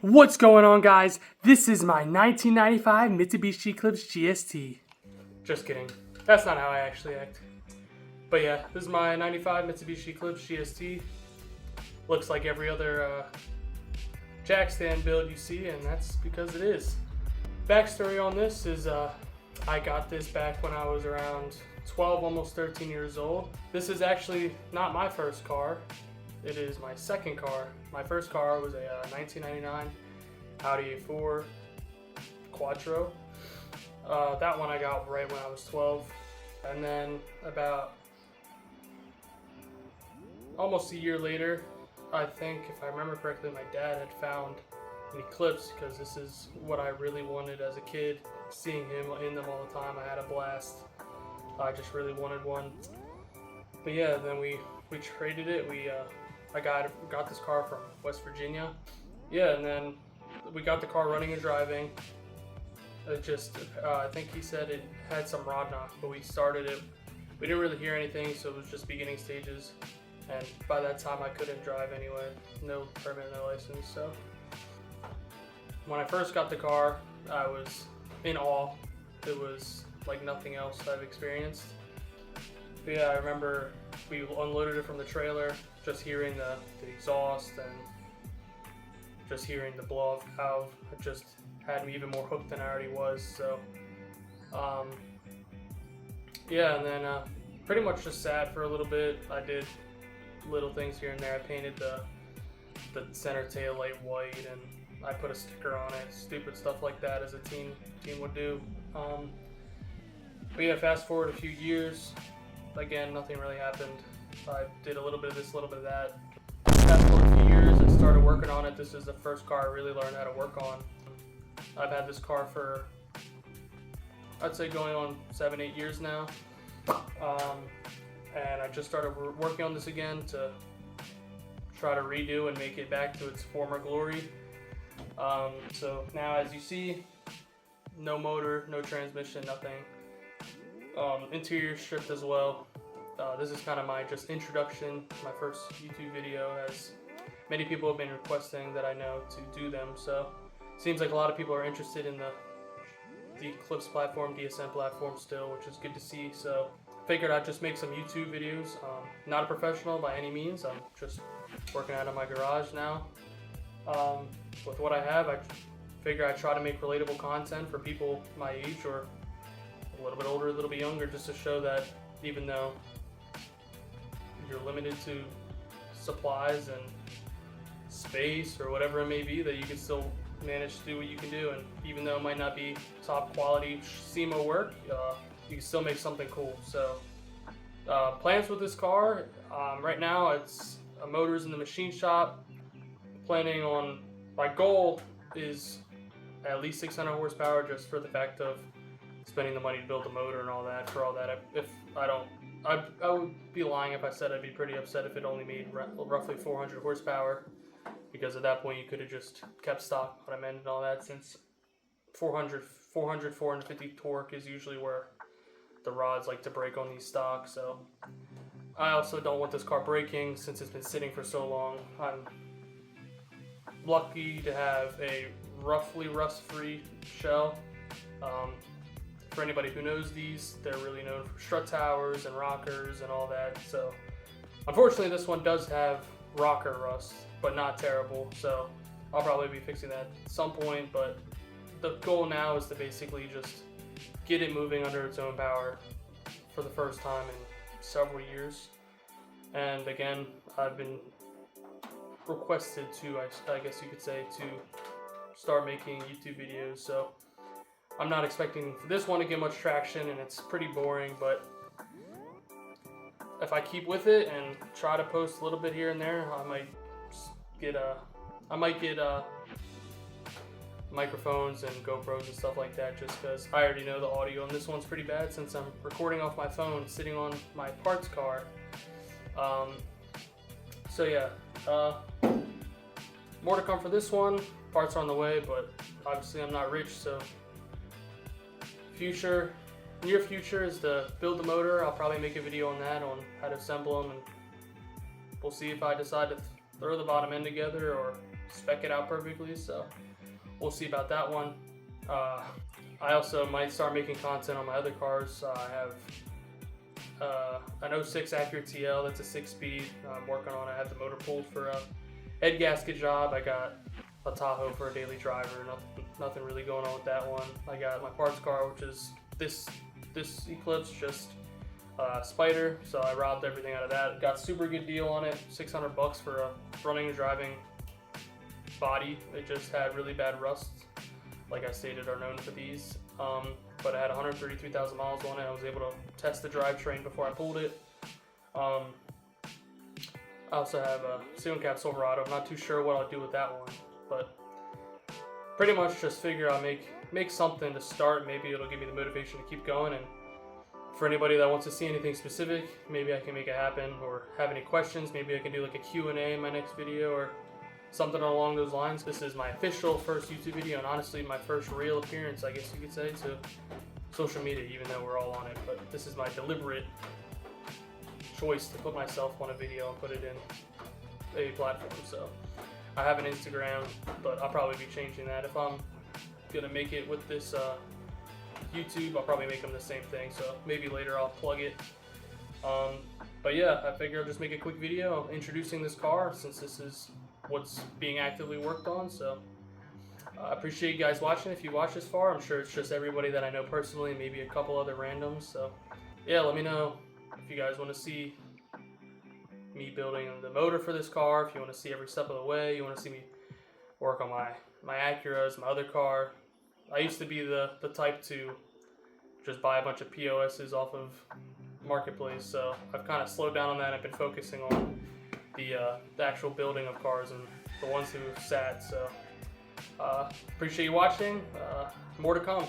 What's going on, guys? This is my 1995 Mitsubishi Eclipse GST. Just kidding. That's not how I actually act. But yeah, this is my 95 Mitsubishi Eclipse GST. Looks like every other jack stand build you see, and that's because it is. Backstory on this is I got this back when I was around 12, almost 13 years old. This is actually not my first car. It is my second car. My first car was a 1999 Audi A4 Quattro. That one I got right when I was 12. And then about almost a year later, I think, if I remember correctly, my dad had found an Eclipse, because this is what I really wanted as a kid. Seeing him in them all the time, I had a blast. I just really wanted one. But yeah, then we traded it. I got this car from West Virginia. Yeah, and then we got the car running and driving. It just, I think he said it had some rod knock, but we started it. We didn't really hear anything, so it was just beginning stages. And by that time, I couldn't drive anyway. No permit, no license. So when I first got the car, I was in awe. It was like nothing else I've experienced. But yeah, I remember we unloaded it from the trailer, just hearing the exhaust and just hearing the blow-off valve. It just had me even more hooked than I already was. So yeah, and then pretty much just sat for a little bit. I did little things here and there. I painted the center tail light white, and I put a sticker on it, stupid stuff like that as a teen would do. But yeah, fast forward a few years, again, nothing really happened. I did a little bit of this, a little bit of that. Fast forward a few years, I started working on it. This is the first car I really learned how to work on. I've had this car for, I'd say, going on 7-8 years now. And I just started working on this again to try to redo and make it back to its former glory. So now, as you see, no motor, no transmission, nothing. Interior stripped as well. This is kind of my just introduction, my first YouTube video, as many people have been requesting that I know to do them. So seems like a lot of people are interested in the Eclipse platform, DSM platform still, which is good to see. So figured I'd just make some YouTube videos. Not a professional by any means. I'm just working out of my garage now. With what I have, I figure I try to make relatable content for people my age or a little bit older, a little bit younger, just to show that even though you're limited to supplies and space or whatever it may be, that you can still manage to do what you can do. And even though it might not be top quality SEMA work, you can still make something cool. So plans with this car, right now it's a motor's in the machine shop. Planning on, my goal is at least 600 horsepower, just for the fact of spending the money to build the motor and all that. For all that, if I don't, I would be lying if I said I'd be pretty upset if it only made roughly 400 horsepower, because at that point you could have just kept stock bottom end and all that, since 450 torque is usually where the rods like to break on these stocks. So I also don't want this car breaking since it's been sitting for so long. I'm lucky to have a roughly rust-free shell. For anybody who knows these, they're really known for strut towers and rockers and all that. So unfortunately this one does have rocker rust, but not terrible. So I'll probably be fixing that at some point, but the goal now is to basically just get it moving under its own power for the first time in several years. And again, I've been requested to, I guess you could say, to start making YouTube videos. So I'm not expecting this one to get much traction, and it's pretty boring, but if I keep with it and try to post a little bit here and there, I might get microphones and GoPros and stuff like that, just because I already know the audio on this one's pretty bad since I'm recording off my phone sitting on my parts car. So yeah, more to come for this one. Parts are on the way, but obviously I'm not rich, so near future is to build the motor. I'll probably make a video on that, on how to assemble them, and we'll see if I decide to throw the bottom end together or spec it out perfectly, so we'll see about that one. I also might start making content on my other cars. I have an 06 Acura TL that's a 6-speed. I'm working on. I have the motor pulled for a head gasket job. I got a Tahoe for a daily driver. Nothing really going on with that one. I got my parts car, which is this Eclipse, just Spider. So I robbed everything out of that. Got a super good deal on it. $600 for a running and driving body. It just had really bad rust, like I stated, are known for these. But I had 133,000 miles on it. I was able to test the drivetrain before I pulled it. I also have a single cab Silverado. I'm not too sure what I'll do with that one, but pretty much just figure I'll make something to start. Maybe it'll give me the motivation to keep going. And for anybody that wants to see anything specific, maybe I can make it happen, or have any questions, maybe I can do like a Q&A in my next video or something along those lines. This is my official first YouTube video, and honestly my first real appearance, I guess you could say, to social media, even though we're all on it. But this is my deliberate choice to put myself on a video and put it in a platform. So I have an Instagram, but I'll probably be changing that. If I'm gonna make it with this YouTube, I'll probably make them the same thing, so maybe later I'll plug it. But yeah, I figure I'll just make a quick video introducing this car, since this is what's being actively worked on. So I appreciate you guys watching. If you watch this far, I'm sure it's just everybody that I know personally, maybe a couple other randoms. So yeah, let me know if you guys want to see me building the motor for this car, if you want to see every step of the way, you want to see me work on my Acuras, my other car. I used to be the type to just buy a bunch of POSs off of Marketplace, so I've kind of slowed down on that. I've been focusing on the actual building of cars and the ones who have sat. So appreciate you watching. More to come.